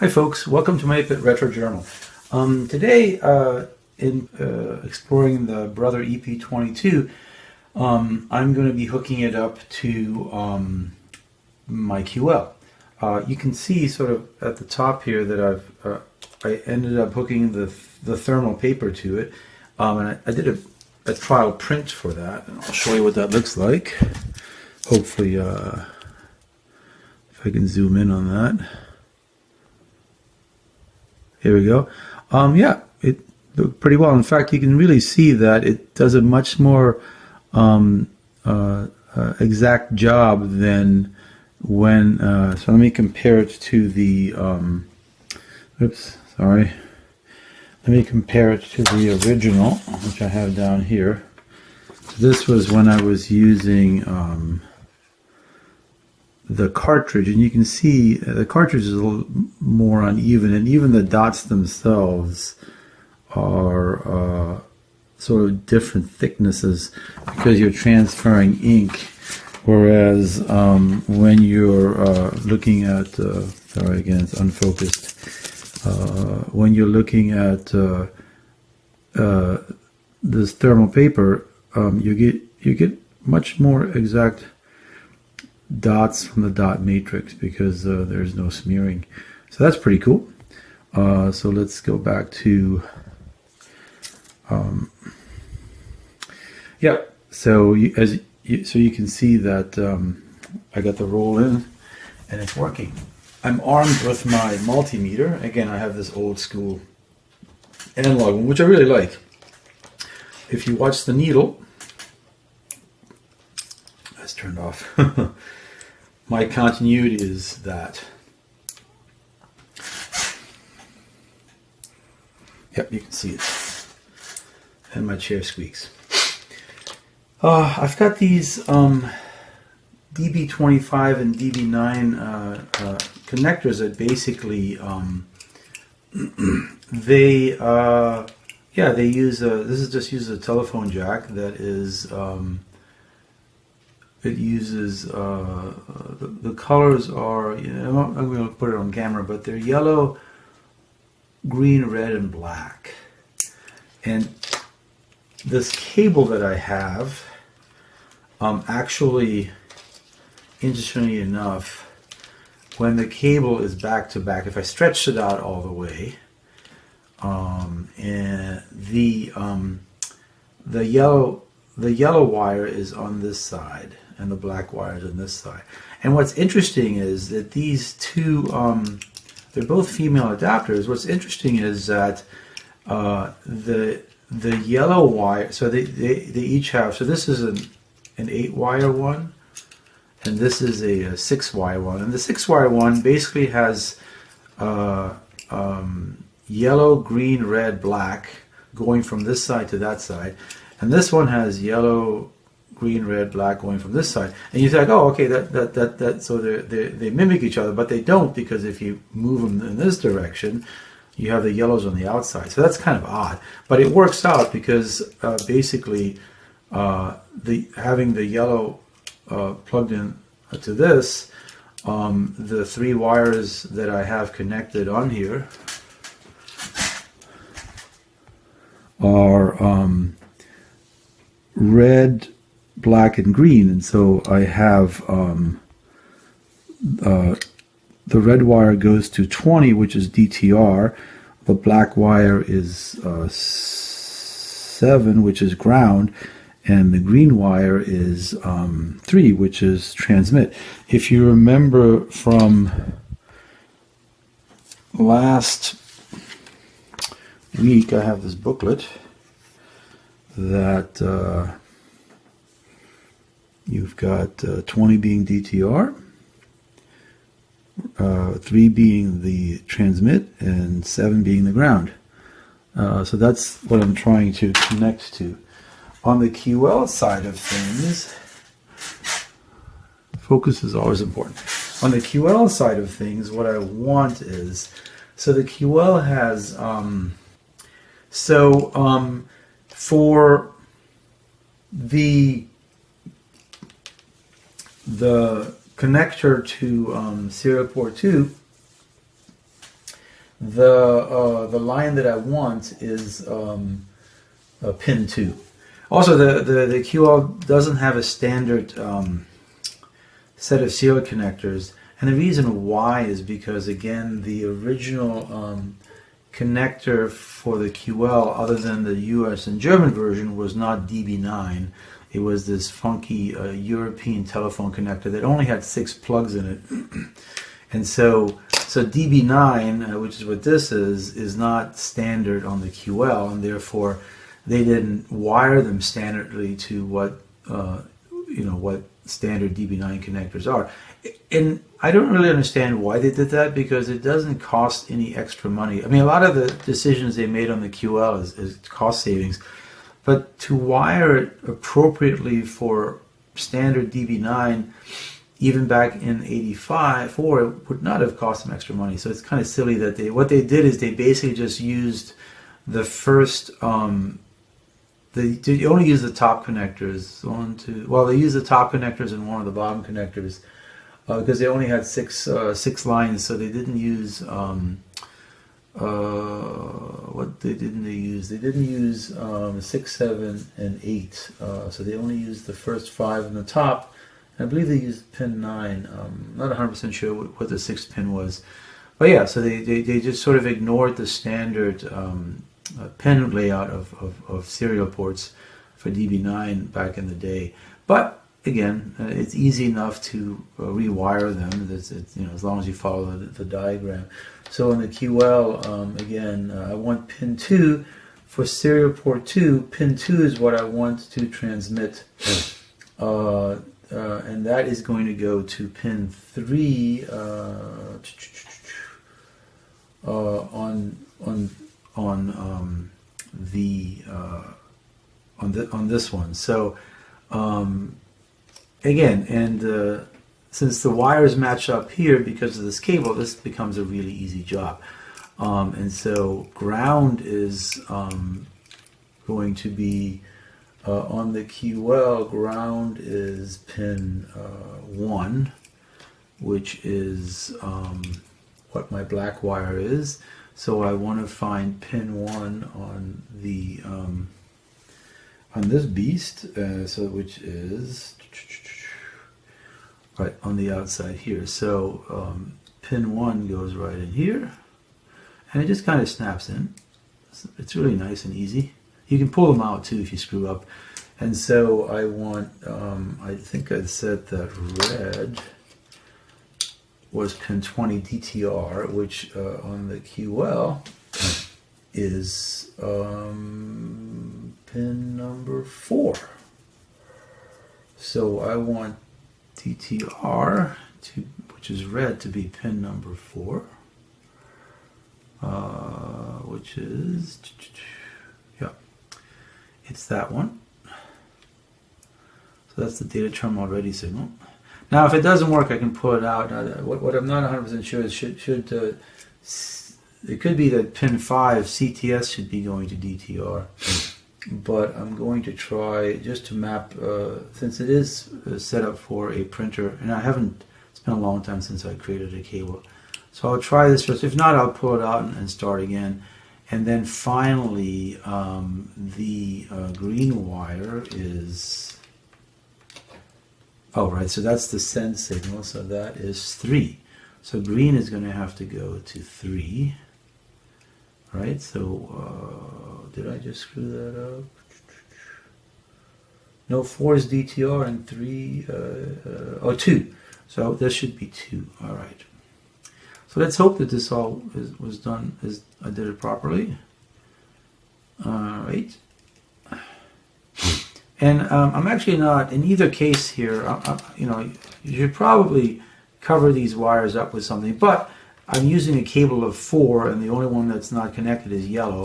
Hi folks, welcome to my Retro Journal. Today, in exploring the Brother EP-22, I'm going to be hooking it up to my QL. You can see sort of at the top here that I ended up hooking the thermal paper to it, and I did a trial print for that, and I'll show you what that looks like. Hopefully, if I can zoom in on that. Here we go. Yeah, it looked pretty well. In fact, you can really see that it does a much more exact job than when. So let me compare it to the. Oops, sorry. Let me compare it to the original, which I have down here. So this was when I was using the cartridge, and you can see the cartridge is a little more uneven, and even the dots themselves are sort of different thicknesses because you're transferring ink, whereas when you're looking at sorry, again, it's unfocused. When you're looking at this thermal paper, you get much more exact dots from the dot matrix because there's no smearing. So that's pretty cool. So let's go back to yeah. So you can see that I got the roll in and it's working. I'm armed with my multimeter. Again, I have this old school analog one, which I really like. If you watch the needle, that's turned off. My continuity is that. Yep, you can see it. And my chair squeaks. I've got these DB25 and DB9 connectors that basically they use this uses a telephone jack that is it uses the colors are, I'm not going to put it on camera, but they're yellow, green, red, and black. And this cable that I have actually, interestingly enough, when the cable is back to back, if I stretch it out all the way, and the yellow wire is on this side and the black wire is on this side. And what's interesting is that these two, they're both female adapters. What's interesting is that the yellow wire, so they each have, so this is an 8-wire one, and this is a 6-wire one. And the 6-wire one basically has yellow, green, red, black going from this side to that side. And this one has yellow, green, red, black going from this side. And you think, oh, okay, that so they mimic each other, but they don't, because if you move them in this direction, you have the yellows on the outside. So that's kind of odd, but it works out because basically having the yellow plugged in to this, the 3 wires that I have connected on here are red, black, and green. And so I have the red wire goes to 20, which is DTR. The black wire is 7, which is ground, and the green wire is 3, which is transmit. If you remember from last week, I have this booklet that you've got 20 being DTR, 3 being the transmit, and 7 being the ground. So that's what I'm trying to connect to. On the QL side of things, focus is always important. On the QL side of things, what I want is, so the QL has, for the connector to serial port 2, the line that I want is pin 2. Also, the QL doesn't have a standard set of serial connectors, and the reason why is because, again, the original connector for the QL, other than the US and German version, was not DB9. It was this funky European telephone connector that only had 6 plugs in it. And so DB9, which is what this is not standard on the QL, and therefore they didn't wire them standardly to what what standard DB9 connectors are. And I don't really understand why they did that, because it doesn't cost any extra money. I mean, a lot of the decisions they made on the QL is cost savings, but to wire it appropriately for standard DB9, even back in '84, it would not have cost them extra money. So it's kind of silly that what they did is they basically just used the first. They only use the top connectors. They used the top connectors and one of the bottom connectors because they only had six lines. So they didn't use what didn't they use? They didn't use 6, 7, and 8. So they only used the first 5 in the top. I believe they used pin 9. I'm not 100% sure what the 6th pin was. But yeah, so they just sort of ignored the standard pin layout of serial ports for DB9 back in the day. But again, it's easy enough to rewire them. As long as you follow the diagram. So in the QL, again, I want pin 2 for serial port 2. Pin 2 is what I want to transmit. And that is going to go to pin 3 on this one. So again, and since the wires match up here because of this cable, this becomes a really easy job. And so ground is going to be on the QL. Ground is pin 1, which is what my black wire is. So I want to find pin 1 on the on this beast, which is right on the outside here. So pin 1 goes right in here, and it just kind of snaps in. It's really nice and easy. You can pull them out too if you screw up. And so I want, I think I said that red was pin 20 DTR, which on the QL is pin number 4. So I want DTR, which is red, to be pin number 4, which is, yeah, it's that one. So that's the data terminal ready signal. Now, if it doesn't work, I can pull it out. Now, what I'm not 100% sure is it could be that pin 5 CTS should be going to DTR, but I'm going to try just to map, since it is set up for a printer, and it's been a long time since I created a cable. So I'll try this first. If not, I'll pull it out and start again. And then finally, the green wire is, oh, right, so that's the send signal, so that is 3. So green is going to have to go to 3, right? So did I just screw that up? No, 4 is DTR and 3, 2. So this should be 2, all right. So let's hope that this all was done as I did it properly. All right. And I'm actually not, in either case here, you should probably cover these wires up with something, but I'm using a cable of 4, and the only one that's not connected is yellow.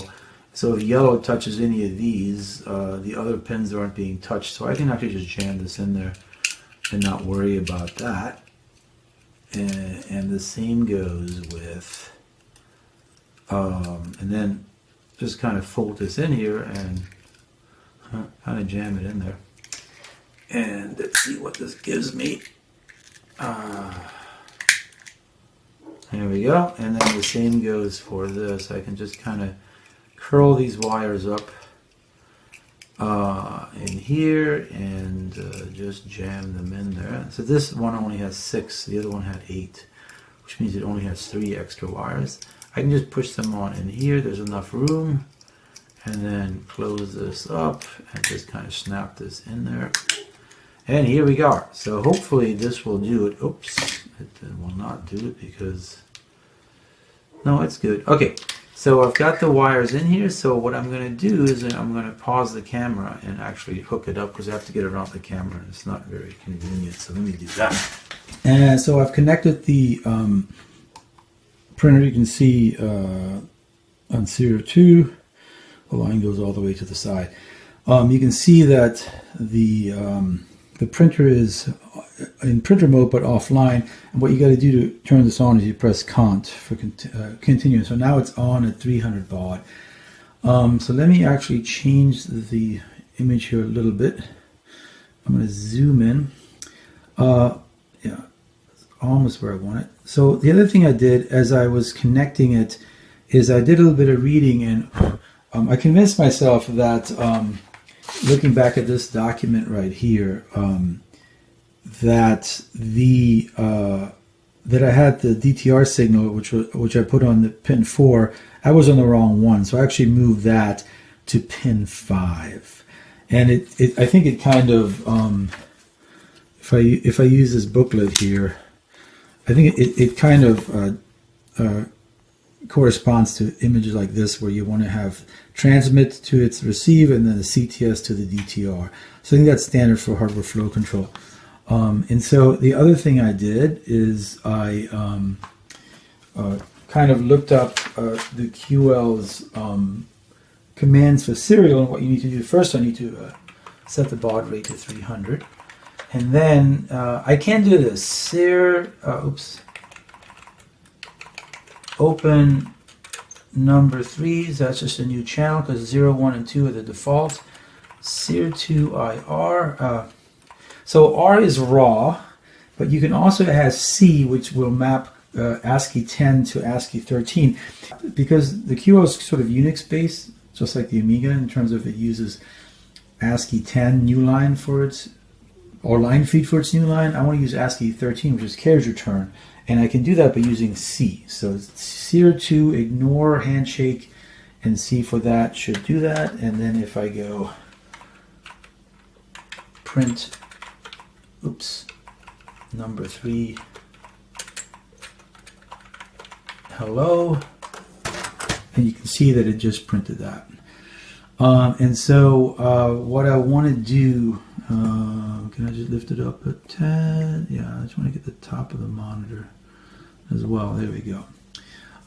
So if yellow touches any of these, the other pins aren't being touched. So I can actually just jam this in there and not worry about that. And the same goes with, and then just kind of fold this in here and kind of jam it in there. And let's see what this gives me. There we go. And then the same goes for this. I can just kind of curl these wires up in here and just jam them in there. So this one only has 6, the other one had 8, which means it only has 3 extra wires. I can just push them on in here, there's enough room, and then close this up and just kind of snap this in there. And here we go. So hopefully this will do it. Oops, it will not do it because, no, it's good. Okay, so I've got the wires in here. So what I'm going to do is I'm going to pause the camera and actually hook it up because I have to get it off the camera and it's not very convenient. So let me do that. And so I've connected the printer. You can see on serial 2, the line goes all the way to the side. You can see that the printer is in printer mode but offline, and what you got to do to turn this on is you press cont for continue. So now it's on at 300 baud. So let me actually change the image here a little bit. I'm going to zoom in. Yeah, it's almost where I want it. So the other thing I did as I was connecting it is I did a little bit of reading, and I convinced myself that looking back at this document right here, that I had the DTR signal, which I put on the pin 4. I was on the wrong one, so I actually moved that to pin 5. And I think it kind of, if I use this booklet here, I think it kind of corresponds to images like this where you want to have transmit to its receive and then the CTS to the DTR. So I think that's standard for hardware flow control. And so the other thing I did is I kind of looked up the QL's commands for serial, and what you need to do first, I need to set the baud rate to 300. And then I can do this. Open number 3s, that's just a new channel because 0, 1, and 2 are the default. SEER2IR. So R is raw, but you can also have C, which will map ASCII 10 to ASCII 13. Because the QL is sort of Unix based, just like the Amiga, in terms of it uses ASCII 10 new line for its, or line feed for its new line. I want to use ASCII 13, which is carriage return. And I can do that by using C. So SEER2, ignore handshake, and C for that should do that. And then if I go print, number 3, hello, and you can see that it just printed that. And so what I want to do, can I just lift it up a tad? Yeah, I just want to get the top of the monitor as well. There we go.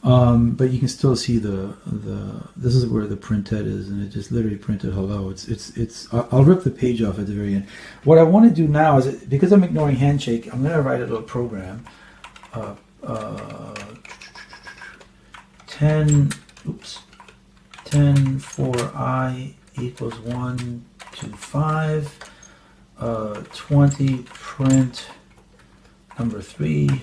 But you can still see this is where the printhead is, and it just literally printed hello. I'll rip the page off at the very end. What I want to do now is, because I'm ignoring handshake, I'm going to write a little program. 10 for I equals 1 to 5. 20 print number 3.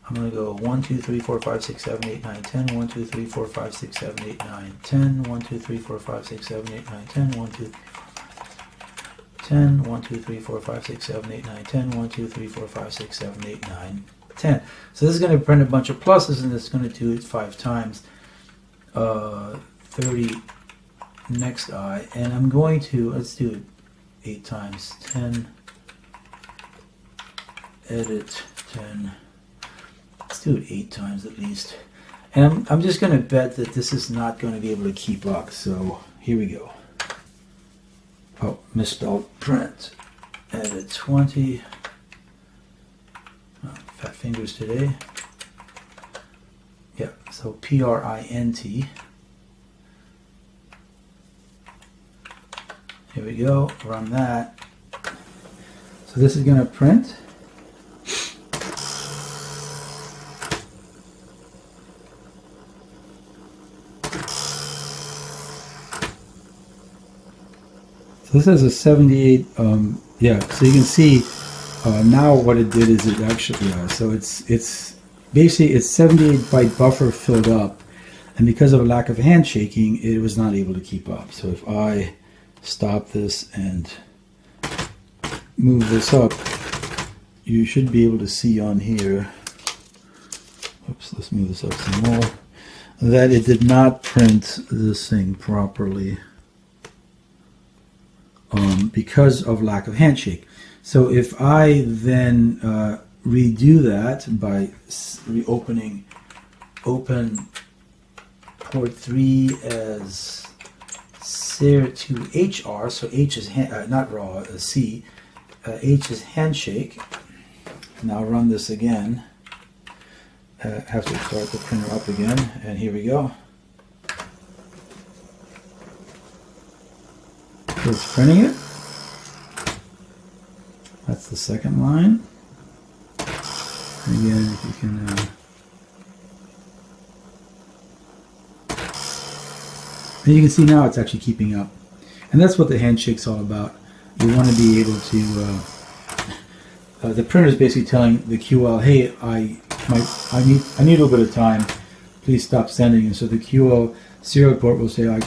I'm going to go 1, 2, 3, 4, 5, 6, 7, 8, 9, 10. 1, 2, 3, 4, 5, 6, 7, 8, 9, 10. 1, 2, 3, 4, 5, 6, 7, 8, 9, 10. 1, 2, 3, 10. 1, 2, 3, 4, 5, 6, 7, 8, 9, 10. 1, 2, 3, 4, 5, 6, 7, 8, 9, 10. So this is going to print a bunch of pluses, and it's going to do it 5 times. 30 next I, and I'm going to, let's do it 8 times. 10, edit 10. Let's do it 8 times at least. And I'm just going to bet that this is not going to be able to keep up. So here we go. Oh, misspelled print. Edit 20. Oh, fat fingers today. Yeah, so print. Here we go, run that. So this is going to print. So this has a 78, yeah, so you can see now what it did is it actually, so it's basically its 78 byte buffer filled up, and because of a lack of handshaking, it was not able to keep up. So if I stop this and move this up, you should be able to see on here, oops, let's move this up some more, that it did not print this thing properly because of lack of handshake. So if I then redo that by open port 3 as SER to HR, so H is not raw, C, H is handshake. Now run this again. Have to start the printer up again, and here we go. It's printing it. That's the second line. Again, if you can and you can see now it's actually keeping up. And that's what the handshake's all about. You want to be able to the printer is basically telling the QL, hey, I need a little bit of time, please stop sending. And so the QL serial port will say, no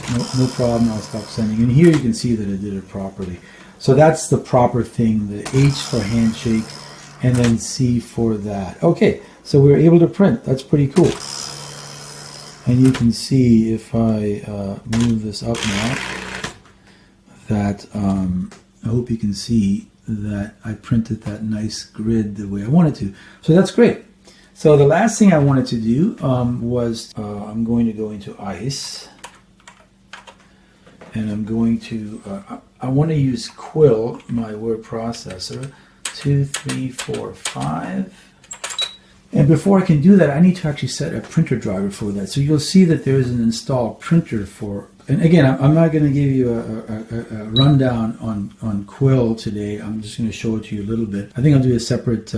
problem, I'll stop sending. And here you can see that it did it properly. So that's the proper thing, the H for handshake, and then C for that. Okay, so we're able to print. That's pretty cool. And you can see if I move this up now, that I hope you can see that I printed that nice grid the way I wanted to. So that's great. So the last thing I wanted to do was I'm going to go into ICE, and I'm going to I want to use Quill, my word processor, 2, 3, 4, 5. And before I can do that, I need to actually set a printer driver for that. So you'll see that there is an installed printer for, and again, I'm not going to give you a rundown on Quill today. I'm just going to show it to you a little bit. I think I'll do a separate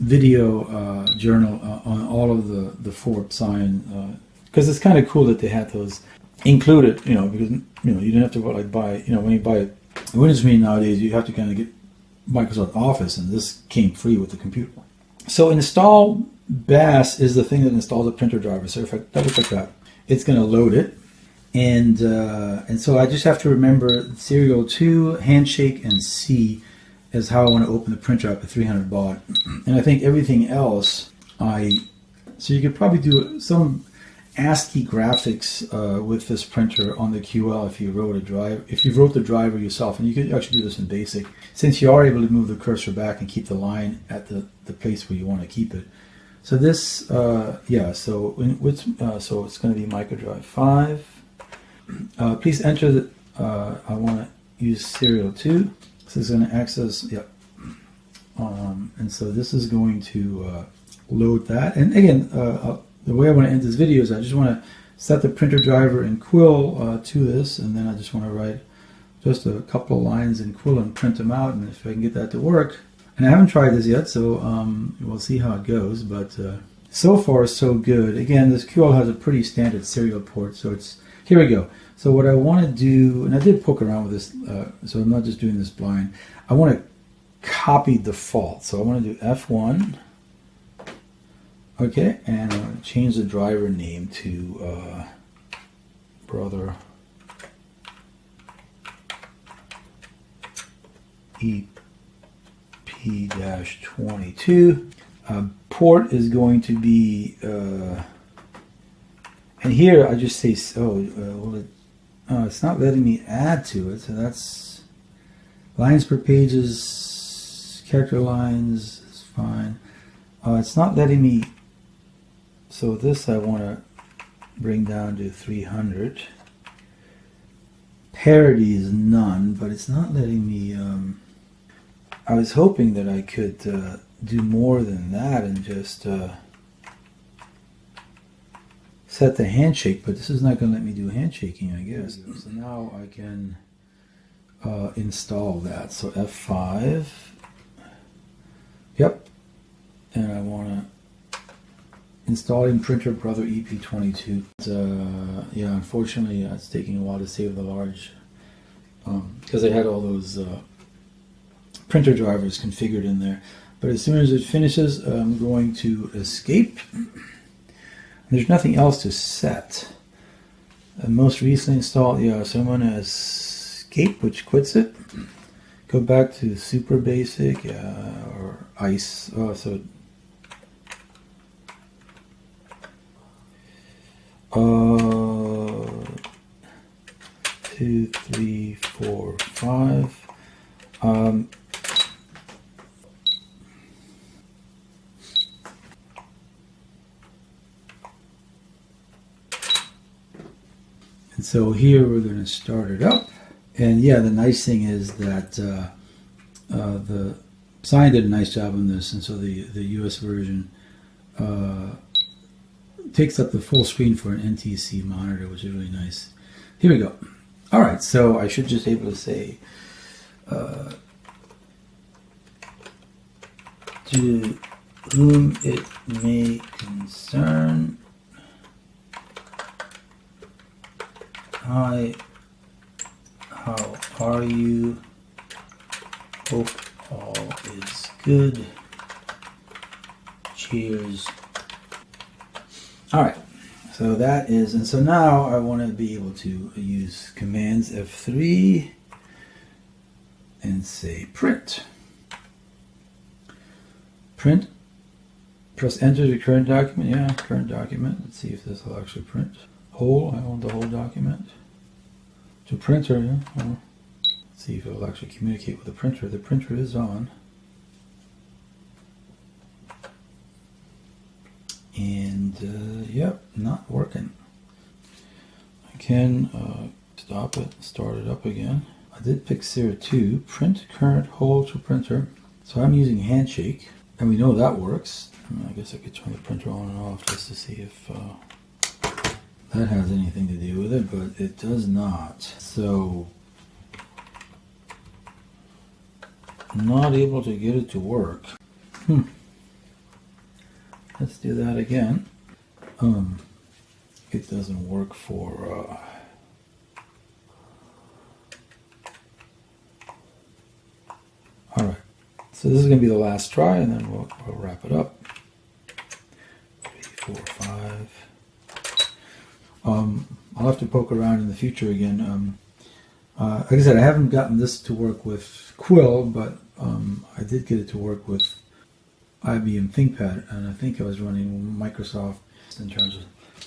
video journal on all of the Fort Sign, because it's kind of cool that they had those included, because you didn't have to buy, when you buy a Windows machine nowadays, you have to kind of get Microsoft Office, and this came free with the computer. So install BAS is the thing that installs a printer driver. So if I double click that, it's going to load it, and so I just have to remember serial 2, handshake, and C is how I want to open the printer up at 300 baud. And I think everything else, so you could probably do some ASCII graphics with this printer on the QL if you wrote the driver yourself, and you could actually do this in BASIC, since you are able to move the cursor back and keep the line at the place where you want to keep it. So this, so it's going to be microdrive 5. Please enter the, I want to use serial 2. So it's going to access, and so this is going to load that. And again, the way I want to end this video is I just want to set the printer driver in Quill to this, and then I just want to write just a couple of lines in Quill and print them out, and if I can get that to work. And I haven't tried this yet, so we'll see how it goes, but so far so good. Again, this QL has a pretty standard serial port, so it's, here we go. So what I want to do, and I did poke around with this, so I'm not just doing this blind, I want to copy default. So I want to do F1, okay, and I'm going to change the driver name to brother EP-22. Port is going to be, and here I just say, it's not letting me add to it, so that's lines per pages, character lines is fine. It's not letting me, so this I want to bring down to 300. Parity is none, but it's not letting me, I was hoping that I could do more than that and just set the handshake, but this is not going to let me do handshaking, I guess. So now I can install that. So F5, yep, and I want to installing printer brother EP-22. Yeah, unfortunately it's taking a while to save the large, because I had all those printer drivers configured in there. But as soon as it finishes, I'm going to escape. There's nothing else to set. Most recently installed, yeah, so I'm going to escape, which quits it. Go back to super basic, or ice. Oh, so 2, 3, 4, 5. And so here we're going to start it up. And yeah, the nice thing is that the Sign did a nice job on this, and so the US version takes up the full screen for an NTC monitor, which is really nice. Here we go. All right, so I should just be able to say to whom it may concern. Hi, how are you? Hope all is good. Cheers. All right, so that is, and so now I want to be able to use commands F3 and say print. Print. Press enter to current document. Yeah, current document. Let's see if this will actually print. Whole. I want the whole document. To printer. Yeah. Well, let's see if it will actually communicate with the printer. The printer is on. And yep, not working. I can stop it, start it up again. I did pick Sierra 2, print current whole to printer. So I'm using handshake, and we know that works. I guess I could turn the printer on and off just to see if that has anything to do with it, but it does not. So I'm not able to get it to work. Let's do that again. It doesn't work for all right, so this is going to be the last try, and then we'll wrap it up. 3, 4, 5. I'll have to poke around in the future again. Like I said, I haven't gotten this to work with Quill, but I did get it to work with IBM ThinkPad, and I think I was running Microsoft in terms of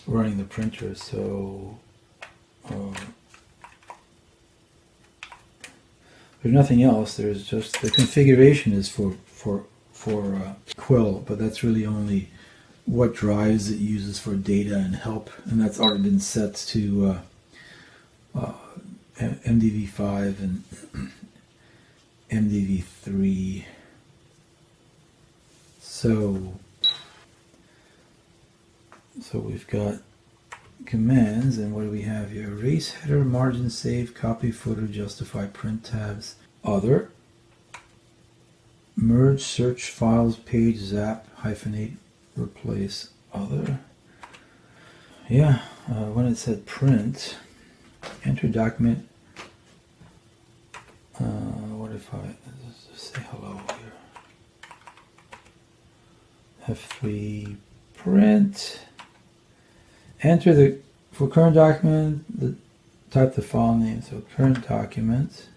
running the printer. So there's nothing else. There's just the configuration is for Quill, but that's really only what drives it uses for data and help, and that's already been set to MDV5 and MDV3. So we've got commands, and what do we have here? Erase header, margin save, copy footer, justify print tabs, other, merge search files, page, zap, hyphenate, replace, other. Yeah, when it said print, enter document. What if I just say hello here? F3 print. Enter the for current document. Type the file name. So current document,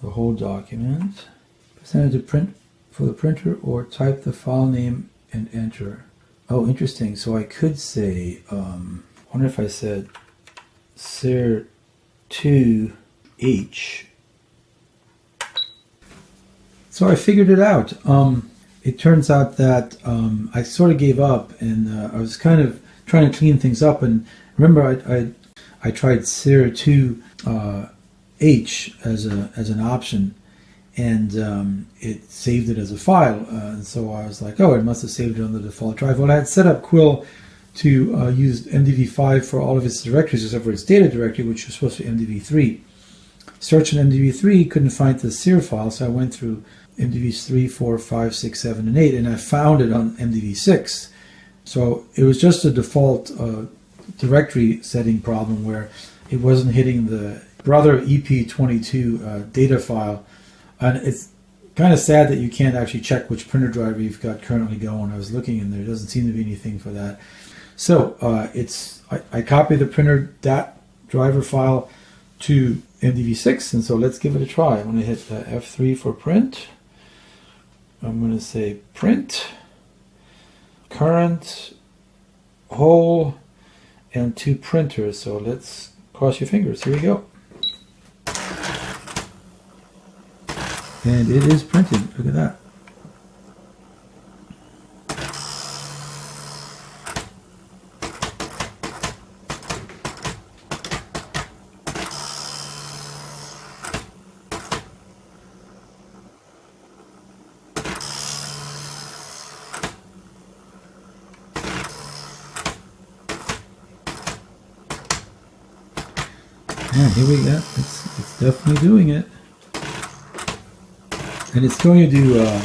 the whole document. Press enter to print for the printer, or type the file name and enter. Oh, interesting. So I could say, I wonder if I said ser 2h. So I figured it out. It turns out that I sort of gave up, and I was kind of trying to clean things up. And remember, I tried ser 2h as an option, and it saved it as a file. And so I was like, oh, it must have saved it on the default drive. Well, I had set up Quill to use MDV5 for all of its directories except for its data directory, which was supposed to be MDV3. Searched in MDV3, couldn't find the SEER file, so I went through MDVs 3, 4, 5, 6, 7, and 8, and I found it on MDV6. So it was just a default directory setting problem where it wasn't hitting the brother EP-22 data file, and kind of sad that you can't actually check which printer driver you've got currently going. I was looking and there doesn't seem to be anything for that. So I copied the printer dat driver file to MDV6, and so let's give it a try. I'm going to hit F3 for print. I'm going to say print, current, whole, and to printer. So let's cross your fingers. Here we go. And it is printing. Look at that. And here we go. It's definitely doing it. And it's going to do, I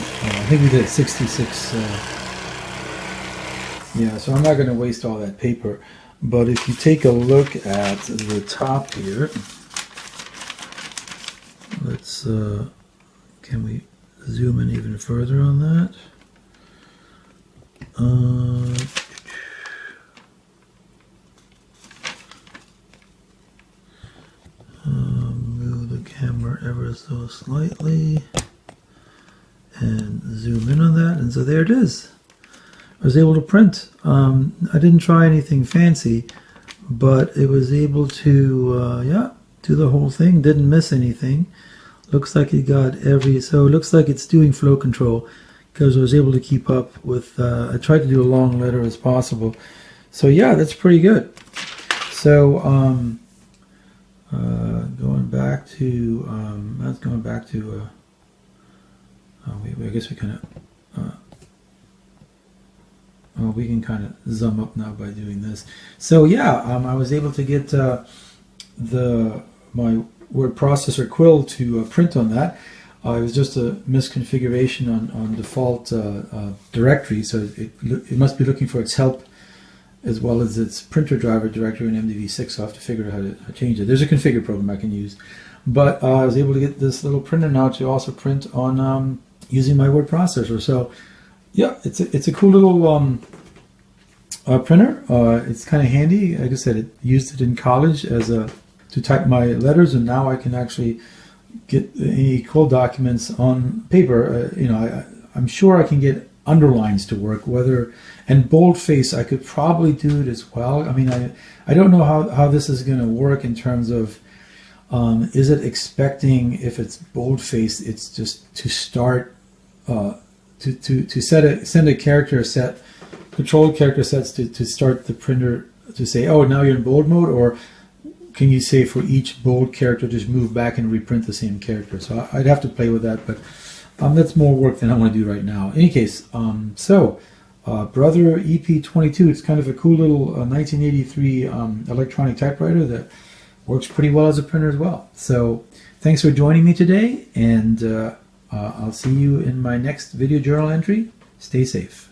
think we did 66. Yeah, so I'm not going to waste all that paper. But if you take a look at the top here, let's, can we zoom in even further on that? Move the camera ever so slightly and zoom in on that, and so there it is. I was able to print. I didn't try anything fancy, but it was able to yeah, do the whole thing. Didn't miss anything. Looks like it got so it looks like it's doing flow control, because I was able to keep up with, I tried to do a long letter as possible. So yeah, that's pretty good. So going back to, that's going back to, I guess we kind of, well, we can kind of zoom up now by doing this. So yeah, I was able to get my word processor Quill to print on that. It was just a misconfiguration on default directory, so it must be looking for its help as well as its printer driver directory in MDV6, so I have to figure out how to change it. There's a configure program I can use. But I was able to get this little printer now to also print on using my word processor. So yeah, it's a cool little printer. It's kind of handy. Like I said, I used it in college as to type my letters, and now I can actually get any Quill documents on paper. You know, I'm sure I can get underlines to work, and boldface I could probably do it as well. I mean, I don't know how this is going to work in terms of is it expecting, if it's boldface, it's just to start to send a character set, controlled character sets to start the printer to say, oh, now you're in bold mode, or can you say for each bold character just move back and reprint the same character? So I'd have to play with that, but that's more work than I want to do right now. In any case, Brother EP-22, it's kind of a cool little 1983 electronic typewriter that works pretty well as a printer as well. So thanks for joining me today, and I'll see you in my next video journal entry. Stay safe.